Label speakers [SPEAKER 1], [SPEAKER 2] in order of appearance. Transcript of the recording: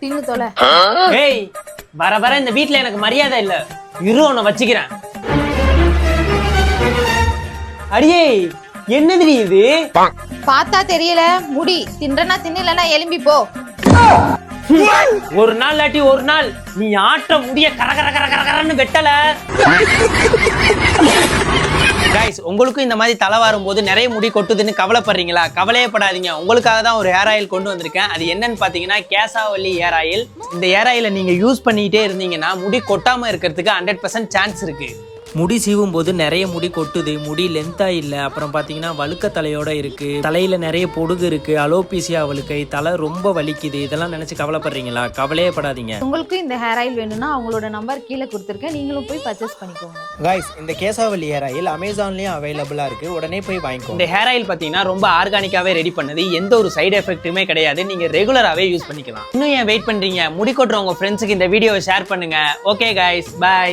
[SPEAKER 1] தின்னு தொலை.
[SPEAKER 2] ஏய் வர வர இந்த வீட்ல எனக்கு மரியாதை இல்ல. இரு உன்னை வச்சுக்கிறேன். அடியே என்னது இது?
[SPEAKER 1] பார்த்தா தெரியல. முடி தின்றனா தின்னலனா எலும்பி போ.
[SPEAKER 2] ஒரு நாள் இல்லாட்டி ஒரு நாள் நீ ஆட்ட முடிய கர கர கர கர கரன்னு வெட்டல. கைஸ், உங்களுக்கும் இந்த மாதிரி தலை வரும் போது நிறைய முடி கொட்டுதுன்னு கவலைப்படுறீங்களா? கவலையே படாதீங்க. உங்களுக்காக தான் ஒரு ஹேர் ஆயில் கொண்டு வந்திருக்கேன். அது என்னன்னு பாத்தீங்கன்னா கேசாவல்லி ஹேர் ஆயில். இந்த ஹேர் ஆயிலை நீங்க யூஸ் பண்ணிட்டே இருந்தீங்கன்னா முடி கொட்டாம இருக்கிறதுக்கு 100% சான்ஸ் இருக்கு. முடி சீவும் போது நிறைய முடி கொட்டுது, முடி லென்த்தா இல்ல, அப்புறம் பாத்தீங்கன்னா வழுக்க தலையோட இருக்கு, தலையில நிறைய பொடுகு இருக்கு, அலோபீசியா வழுக்கை, தலை ரொம்ப வலிக்குது, இதெல்லாம் நினைச்சு கவலைப்படுறீங்களா? கவலையே படாதீங்க.
[SPEAKER 1] உங்களுக்கு இந்த ஹேர் ஆயில் வேணும்னா அவங்களோட நம்பர் கீழே கொடுத்துருக்கேன். நீங்களும் போய் பர்ச்சேஸ் பண்ணிக்கோங்க.
[SPEAKER 3] கைஸ், இந்த கேசாவல்லி ஹேர் ஆயில் அமேசான்லயும் அவைலபிளா இருக்கு. உடனே போய் வாங்கிக்கோங்க.
[SPEAKER 2] இந்த ஹேர் ஆயில் பாத்தீங்கன்னா ரொம்ப ஆர்கானிக்காவே ரெடி பண்ணது. எந்த ஒரு சைடு எஃபெக்ட்டுமே கிடையாது. நீங்க ரெகுலராகவே யூஸ் பண்ணிக்கலாம். இன்னும் ஏன் வெயிட் பண்றீங்க? முடி கொட்டுற உங்க ஃப்ரெண்ட்ஸுக்கு இந்த வீடியோவை ஷேர் பண்ணுங்க. Okay guys, by.